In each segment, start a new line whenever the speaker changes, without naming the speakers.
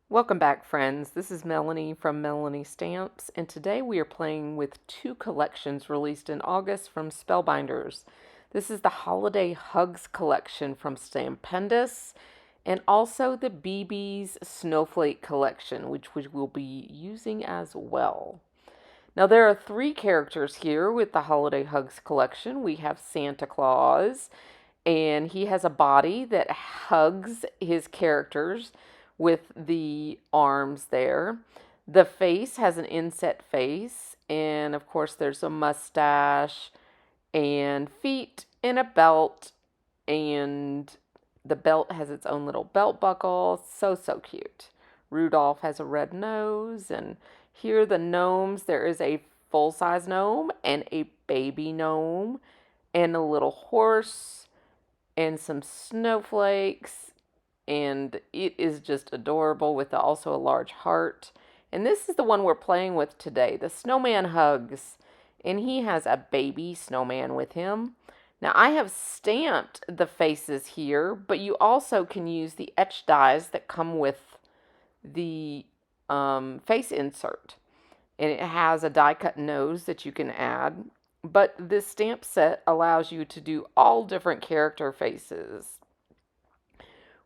Welcome back, friends. This is Melanie from Melanie Stamps, and today we are playing with two collections released in August from Spellbinders. This is the Holiday Hugs collection from Stampendous, and also the Bibi's Snowflake collection, which we will be using as well. Now, there are three characters here with the Holiday Hugs collection. We have Santa Claus, and he has a body that hugs his characters with the arms there. The face has an inset face, and of course, there's a mustache and feet and a belt, and the belt has its own little belt buckle. So cute. Rudolph has a red nose, and here the gnomes, there is a full-size gnome and a baby gnome and a little horse and some snowflakes, and it is just adorable with also a large heart. And this is the one we're playing with today, the Snowman Hugs, and he has a baby snowman with him. Now, I have stamped the faces here, but you also can use the etch dies that come with the face insert. And it has a die cut nose that you can add. But this stamp set allows you to do all different character faces,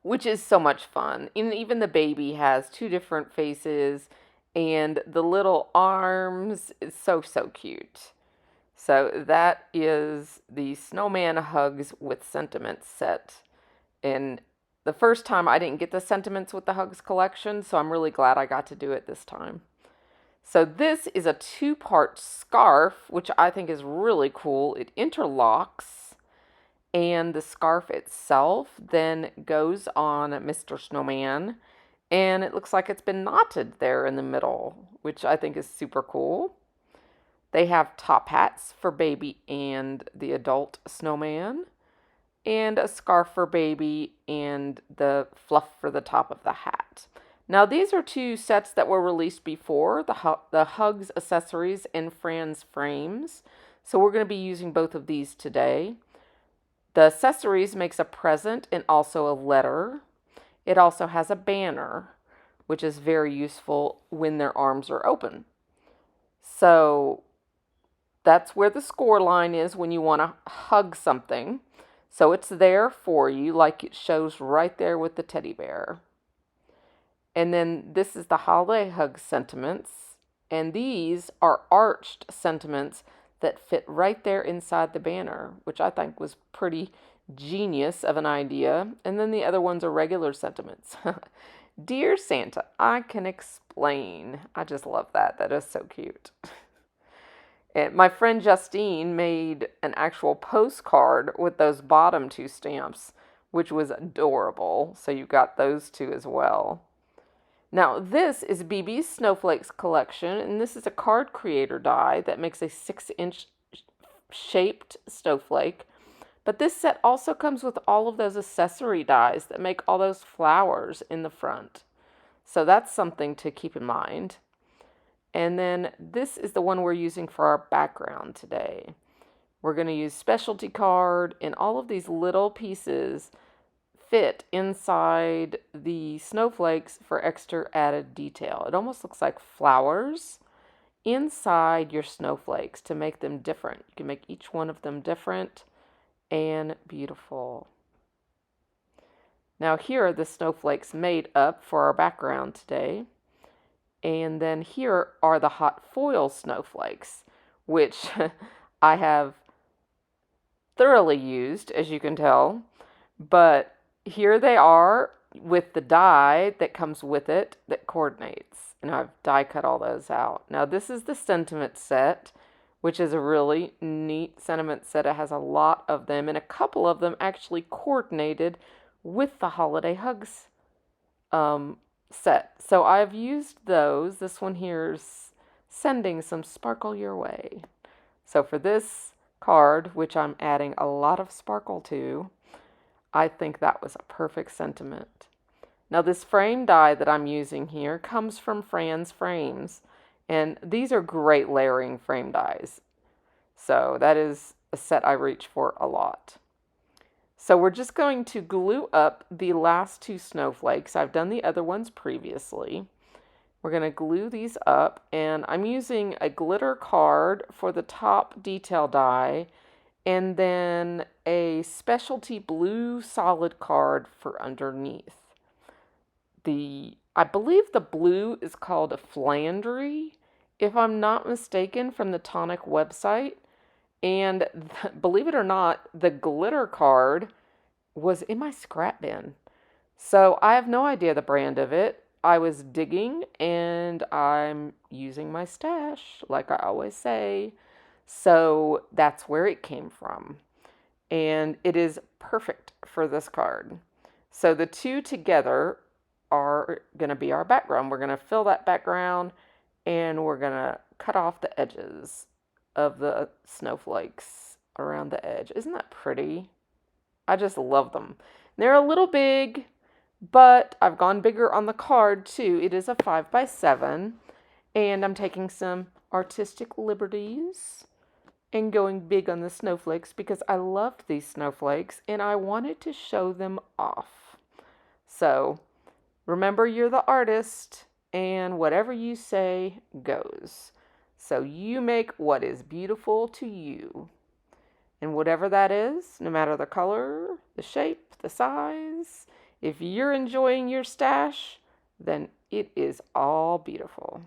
which is so much fun. And even the baby has two different faces, and the little arms is so cute. So that is the Snowman Hugs with Sentiments set. And the first time I didn't get the Sentiments with the Hugs collection, so I'm really glad I got to do it this time. So this is a two-part scarf, which I think is really cool. It interlocks, and the scarf itself then goes on Mr. Snowman, and it looks like it's been knotted there in the middle, which I think is super cool. They have top hats for baby and the adult snowman, and a scarf for baby and the fluff for the top of the hat. Now, these are two sets that were released before, the Hugs accessories and Fran's frames. So we're going to be using both of these today. The accessories makes a present and also a letter. It also has a banner, which is very useful when their arms are open. So that's where the score line is when you want to hug something. So it's there for you, like it shows right there with the teddy bear. And then this is the Holiday Hug sentiments. And these are arched sentiments that fit right there inside the banner, which I think was pretty genius of an idea. And then the other ones are regular sentiments. Dear Santa, I can explain. I just love that. That is so cute. And my friend Justine made an actual postcard with those bottom two stamps, which was adorable. So you got those two as well. Now, this is Bibi's Snowflakes collection, and this is a card creator die that makes a 6-inch shaped snowflake. But this set also comes with all of those accessory dies that make all those flowers in the front. So that's something to keep in mind. And then this is the one we're using for our background today. We're going to use specialty card, and all of these little pieces fit inside the snowflakes for extra added detail. It almost looks like flowers inside your snowflakes to make them different. You can make each one of them different and beautiful. Now here are the snowflakes made up for our background today. And then here are the hot foil snowflakes, which I have thoroughly used, as you can tell. But here they are with the die that comes with it that coordinates. And I've die cut all those out. Now this is the sentiment set, which is a really neat sentiment set. It has a lot of them, and a couple of them actually coordinated with the Holiday Hugs set. So I've used those. This one here is sending some sparkle your way. So for this card, which I'm adding a lot of sparkle to, I think that was a perfect sentiment. Now this frame die that I'm using here comes from Fran's Frames, and these are great layering frame dies. So that is a set I reach for a lot. So we're just going to glue up the last two snowflakes. I've done the other ones previously. We're going to glue these up, and I'm using a glitter card for the top detail die, and then a specialty blue solid card for underneath. I believe the blue is called a Flandry, if I'm not mistaken, from the Tonic website. And believe it or not, the glitter card was in my scrap bin. So I have no idea the brand of it. I was digging and I'm using my stash, like I always say. So that's where it came from. And it is perfect for this card. So the two together are going to be our background. We're going to fill that background and we're going to cut off the edges of the snowflakes around the edge. Isn't that pretty? I just love them. They're a little big, but I've gone bigger on the card too. It is a 5x7, and I'm taking some artistic liberties and going big on the snowflakes because I loved these snowflakes and I wanted to show them off. So remember, you're the artist, and whatever you say goes. So you make what is beautiful to you. And whatever that is, no matter the color, the shape, the size, if you're enjoying your stash, then it is all beautiful.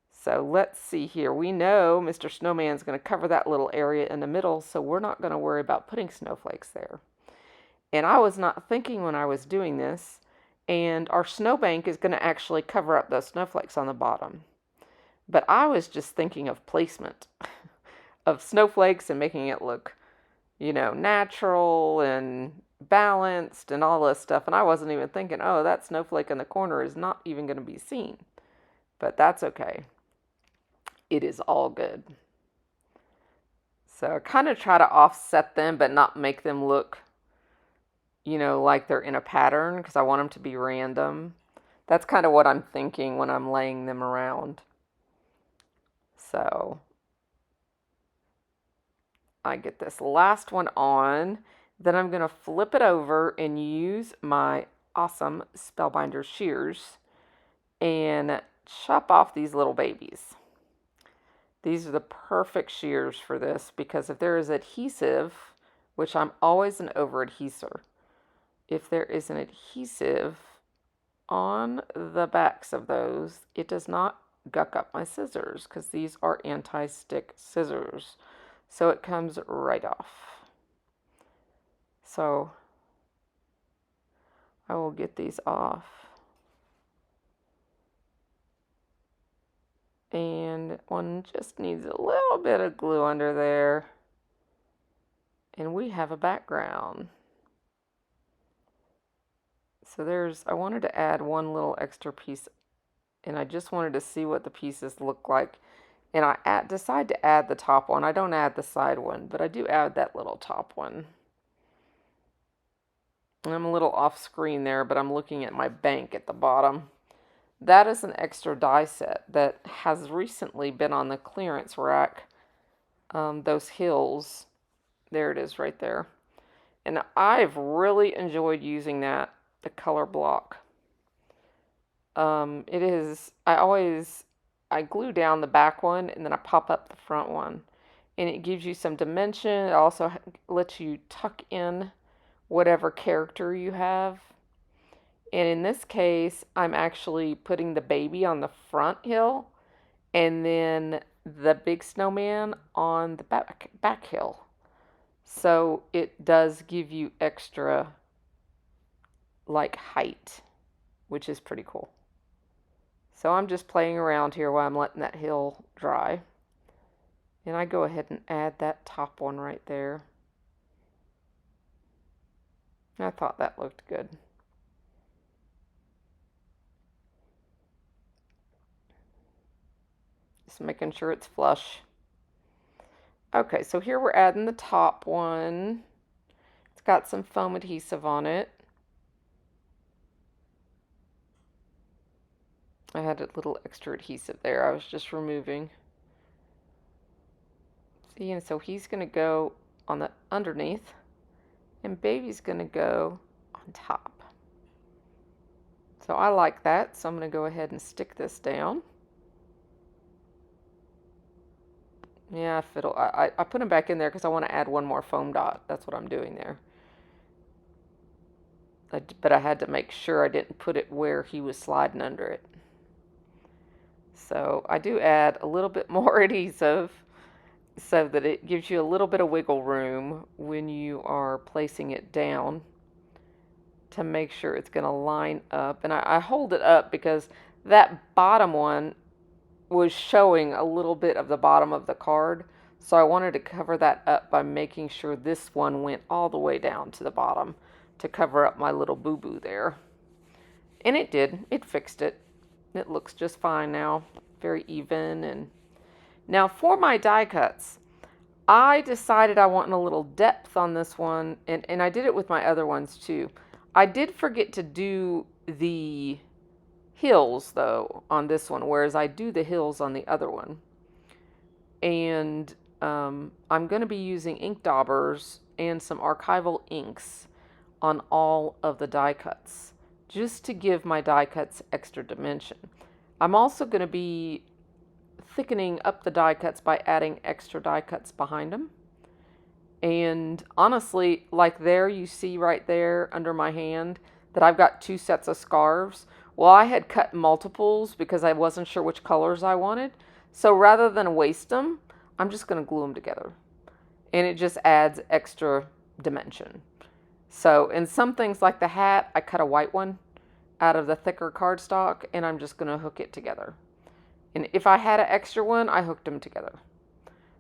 So let's see here. We know Mr. Snowman's going to cover that little area in the middle, so we're not going to worry about putting snowflakes there. And I was not thinking when I was doing this, and our snowbank is going to actually cover up those snowflakes on the bottom. But I was just thinking of placement of snowflakes and making it look, natural and balanced and all this stuff. And I wasn't even thinking, oh, that snowflake in the corner is not even going to be seen. But that's okay. It is all good. So I kind of try to offset them, but not make them look, like they're in a pattern, because I want them to be random. That's kind of what I'm thinking when I'm laying them around. So I get this last one on, then I'm going to flip it over and use my awesome Spellbinders shears and chop off these little babies. These are the perfect shears for this, because if there is adhesive, which I'm always an over adhesor, if there is an adhesive on the backs of those, it does not guck up my scissors, because these are anti-stick scissors. So it comes right off. So I will get these off. And one just needs a little bit of glue under there. And we have a background. So I wanted to add one little extra piece, and I just wanted to see what the pieces look like. And I decide to add the top one. I don't add the side one, but I do add that little top one. And I'm a little off screen there, but I'm looking at my bank at the bottom. That is an extra die set that has recently been on the clearance rack. Those hills, there it is right there. And I've really enjoyed using that, the color block. It is, I glue down the back one and then I pop up the front one. And it gives you some dimension. It also lets you tuck in whatever character you have. And in this case, I'm actually putting the baby on the front hill and then the big snowman on the back hill. So it does give you extra height, which is pretty cool. So I'm just playing around here while I'm letting that hill dry. And I go ahead and add that top one right there. I thought that looked good. Just making sure it's flush. Okay, so here we're adding the top one. It's got some foam adhesive on it. I had a little extra adhesive there I was just removing. See, and so he's going to go on the underneath, and Baby's going to go on top. So I like that, so I'm going to go ahead and stick this down. Yeah, fiddle. I put him back in there because I want to add one more foam dot. That's what I'm doing there. But I had to make sure I didn't put it where he was sliding under it. So I do add a little bit more adhesive so that it gives you a little bit of wiggle room when you are placing it down to make sure it's going to line up. And I hold it up because that bottom one was showing a little bit of the bottom of the card. So I wanted to cover that up by making sure this one went all the way down to the bottom to cover up my little boo-boo there. And it did. It fixed it. It looks just fine now. Very even. And now for my die cuts, I decided I wanted a little depth on this one, and I did it with my other ones too. I did forget to do the hills though on this one, whereas I do the hills on the other one. And I'm going to be using ink daubers and some archival inks on all of the die cuts, just to give my die cuts extra dimension. I'm also going to be thickening up the die cuts by adding extra die cuts behind them. And honestly, like there, you see right there under my hand that I've got 2 sets of scarves. Well, I had cut multiples because I wasn't sure which colors I wanted. So rather than waste them, I'm just going to glue them together. And it just adds extra dimension. So in some things like the hat, I cut a white one out of the thicker cardstock, and I'm just going to hook it together. And if I had an extra one, I hooked them together.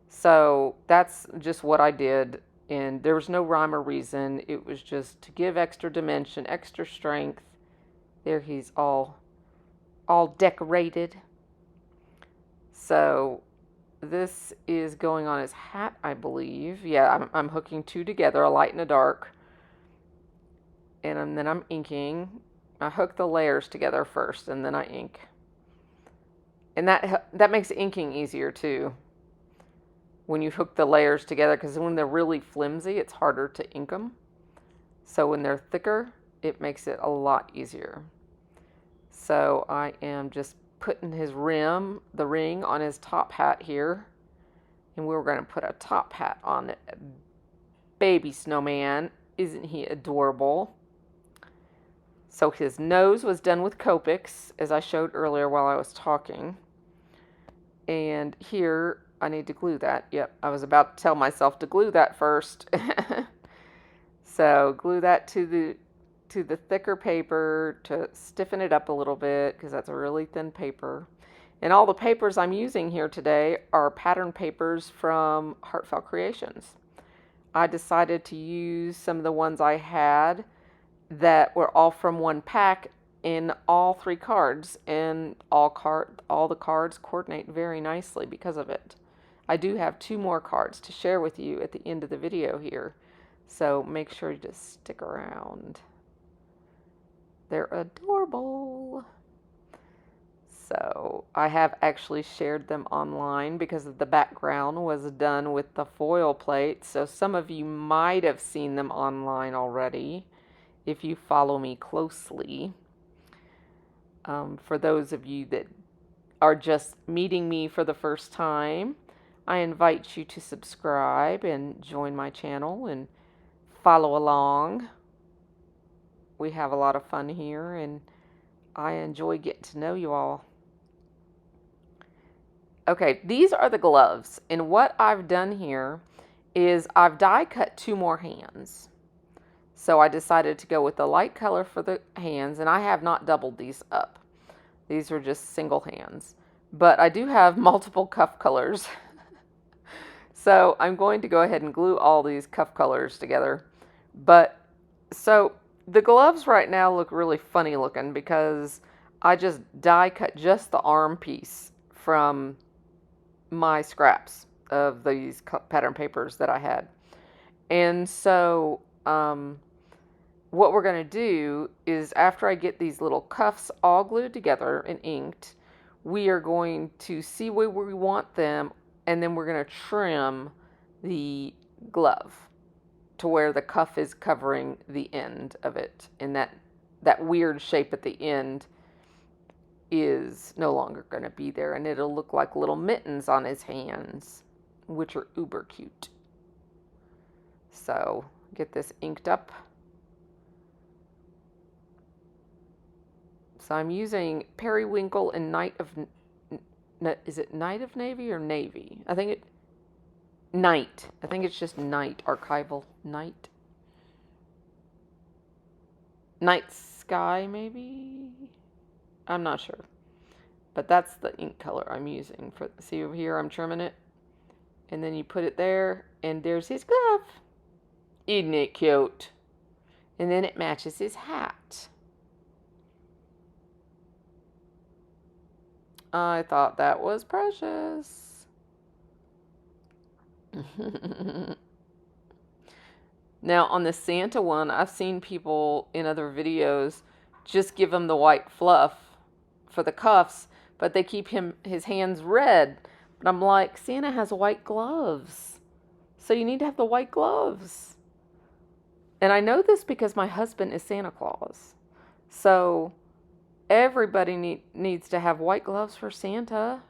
So that's just what I did, and there was no rhyme or reason. It was just to give extra dimension, extra strength. There he's all decorated. So this is going on his hat, I believe. Yeah, I'm hooking 2 together, a light and a dark. And then I'm inking. I hook the layers together first, and then I ink. And that makes inking easier too, when you hook the layers together, because when they're really flimsy, it's harder to ink them. So when they're thicker, it makes it a lot easier. So I am just putting his rim, the ring, on his top hat here. And we're going to put a top hat on it. Baby snowman. Isn't he adorable? So his nose was done with Copics, as I showed earlier while I was talking. And here, I need to glue that. Yep, I was about to tell myself to glue that first. So glue that to the thicker paper to stiffen it up a little bit, because that's a really thin paper. And all the papers I'm using here today are pattern papers from Heartfelt Creations. I decided to use some of the ones I had that were all from one pack in all 3 cards, and all the cards coordinate very nicely because of it. I do have 2 more cards to share with you at the end of the video here, so make sure you just stick around. They're adorable. So I have actually shared them online because the background was done with the foil plate, so some of you might have seen them online already if you follow me closely. For those of you that are just meeting me for the first time, I invite you to subscribe and join my channel and follow along. We have a lot of fun here, and I enjoy getting to know you all. Okay, these are the gloves, and what I've done here is I've die cut 2 more hands. So I decided to go with the light color for the hands, and I have not doubled these up. These are just single hands. But I do have multiple cuff colors. So I'm going to go ahead and glue all these cuff colors together. But, so the gloves right now look really funny looking because I just die cut just the arm piece from my scraps of these pattern papers that I had. And so, what we're going to do is, after I get these little cuffs all glued together and inked, we are going to see where we want them, and then we're going to trim the glove. to where the cuff is covering the end of it. And that weird shape at the end is no longer going to be there. And it'll look like little mittens on his hands, which are uber cute. So get this inked up. So I'm using Periwinkle and is it Night of Navy or Navy? I think it's just Night, archival, Night. Night Sky, maybe? I'm not sure. But that's the ink color I'm using. See over here, I'm trimming it. And then you put it there, and there's his glove. Isn't it cute? And then it matches his hat. I thought that was precious. Now, on the Santa one, I've seen people in other videos just give him the white fluff for the cuffs, but they keep his hands red. But I'm like, Santa has white gloves, so you need to have the white gloves. And I know this because my husband is Santa Claus. So everybody needs to have white gloves for Santa.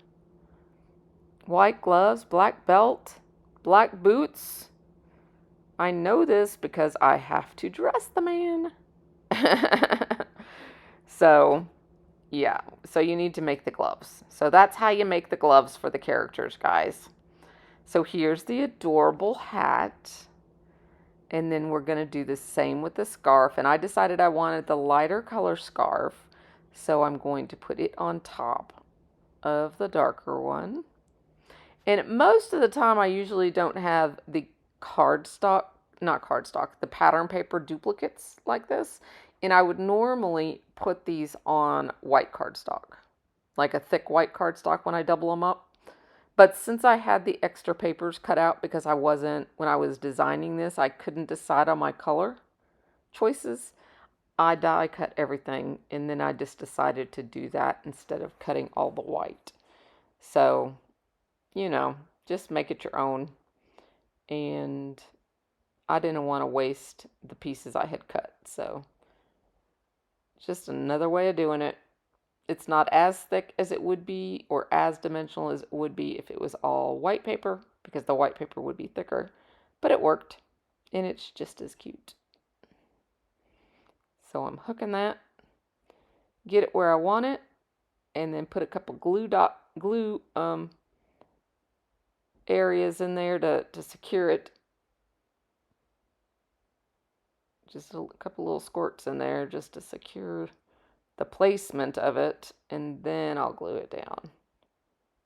White gloves, black belt, black boots. I know this because I have to dress the man. So, yeah. So you need to make the gloves. So that's how you make the gloves for the characters, guys. So here's the adorable hat. And then we're going to do the same with the scarf. And I decided I wanted the lighter color scarf. So I'm going to put it on top of the darker one. And most of the time I usually don't have the the pattern paper duplicates like this. And I would normally put these on white cardstock. Like a thick white cardstock when I double them up. But since I had the extra papers cut out because when I was designing this, I couldn't decide on my color choices. I die cut everything, and then I just decided to do that instead of cutting all the white. So, just make it your own. And I didn't want to waste the pieces I had cut, so just another way of doing it. It's not as thick as it would be or as dimensional as it would be if it was all white paper, because the white paper would be thicker, but it worked, and it's just as cute. So I'm hooking that, get it where I want it, and then put a couple glue areas in there to secure it. Just a couple little squirts in there just to secure the placement of it, and then I'll glue it down.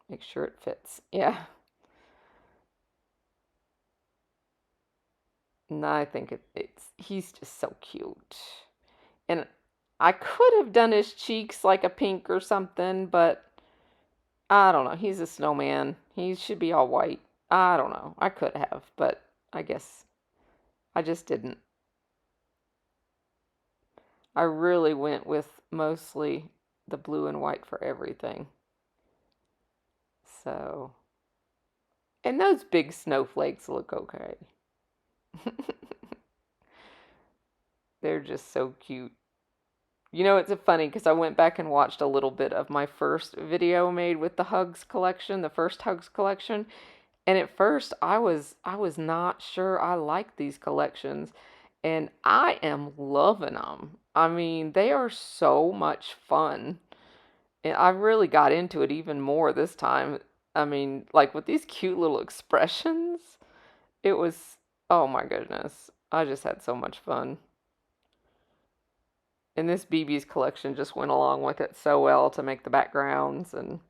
Make sure it fits. Yeah. And I think he's just so cute. And I could have done his cheeks like a pink or something, but I don't know. He's a snowman. He should be all white. I don't know. I could have, but I guess I just didn't. I really went with mostly the blue and white for everything. So, and those big snowflakes look okay. They're just so cute. It's funny because I went back and watched a little bit of my first video made with the Hugs collection, the first Hugs collection. And at first I was not sure I liked these collections, and I am loving them. I mean, they are so much fun. And I really got into it even more this time. I mean, like with these cute little expressions, it was, oh my goodness. I just had so much fun. And this Bibi's collection just went along with it so well to make the backgrounds, and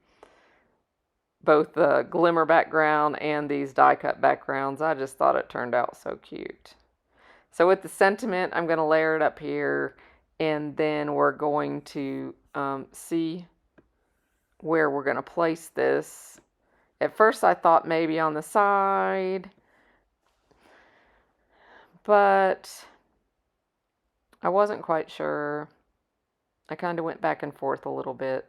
both the glimmer background and these die cut backgrounds. I just thought it turned out so cute. So with the sentiment, I'm going to layer it up here, and then we're going to see where we're going to place this. At first I thought maybe on the side, but I wasn't quite sure. I kind of went back and forth a little bit.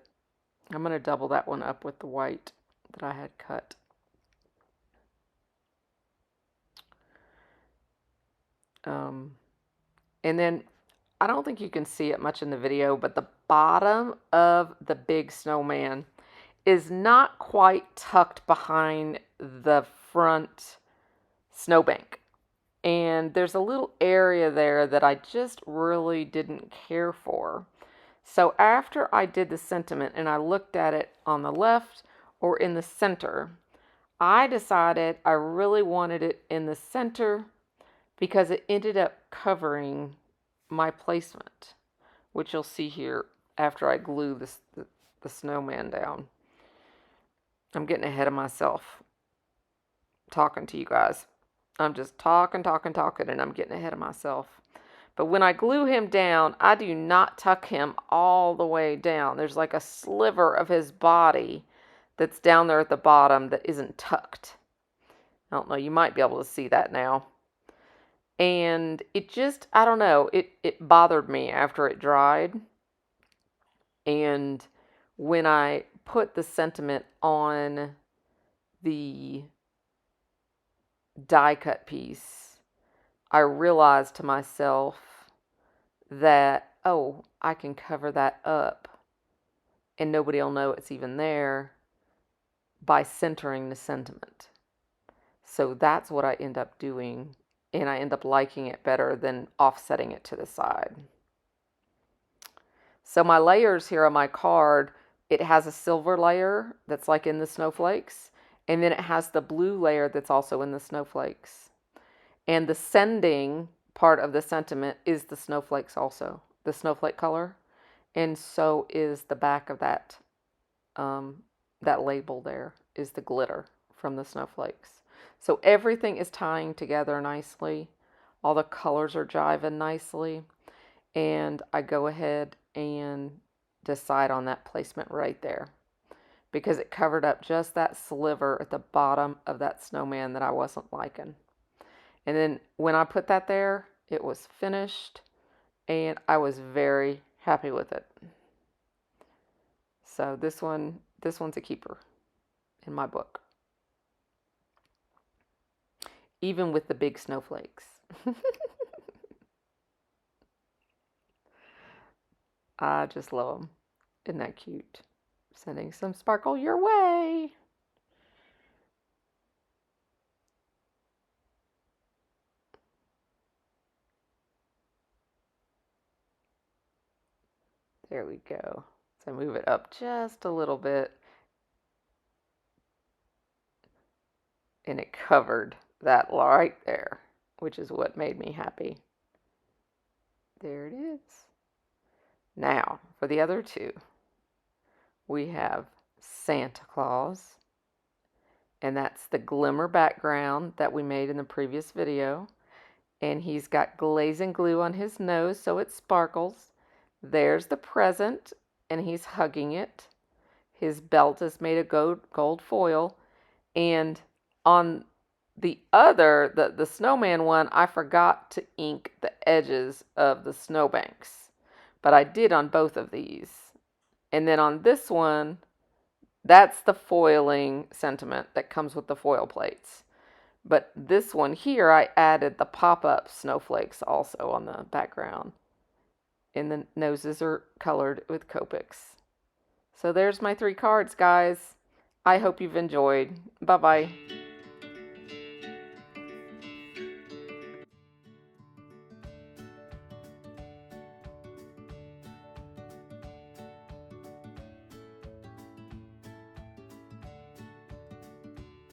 I'm going to double that one up with the white that I had cut. Um, and then I don't think you can see it much in the video, but the bottom of the big snowman is not quite tucked behind the front snowbank. And there's a little area there that I just really didn't care for. So after I did the sentiment and I looked at it on the left or in the center, I decided I really wanted it in the center because it ended up covering my placement, which you'll see here after I glue the snowman down. I'm getting ahead of myself talking to you guys. I'm just talking, and I'm getting ahead of myself. But when I glue him down, I do not tuck him all the way down. There's like a sliver of his body that's down there at the bottom that isn't tucked. I don't know, you might be able to see that now. And it just, I don't know, it bothered me after it dried. And when I put the sentiment on the die cut piece, I realized to myself that, oh, I can cover that up and nobody will know it's even there by centering the sentiment. So that's what I end up doing, and I end up liking it better than offsetting it to the side. So my layers here on my card, it has a silver layer that's like in the snowflakes, and then it has the blue layer that's also in the snowflakes. And the sending part of the sentiment is the snowflakes also, the snowflake color. And so is the back of that, that label there is the glitter from the snowflakes. So everything is tying together nicely. All the colors are jiving nicely. And I go ahead and decide on that placement right there, because it covered up just that sliver at the bottom of that snowman that I wasn't liking. And then when I put that there, it was finished and I was very happy with it. So this one's a keeper in my book. Even with the big snowflakes. I just love them. Isn't that cute? Sending some sparkle your way. There we go. So move it up just a little bit. And it covered that right there, which is what made me happy. There it is. Now, for the other two, we have Santa Claus. And that's the glimmer background that we made in the previous video. And he's got glazing glue on his nose so it sparkles. There's the present, and he's hugging it. His belt is made of gold foil. And on the other, the snowman one, I forgot to ink the edges of the snowbanks. But I did on both of these. And then on this one, that's the foiling sentiment that comes with the foil plates. But this one here, I added the pop-up snowflakes also on the background. And the noses are colored with Copics. So there's my 3 cards, guys. I hope you've enjoyed. Bye-bye.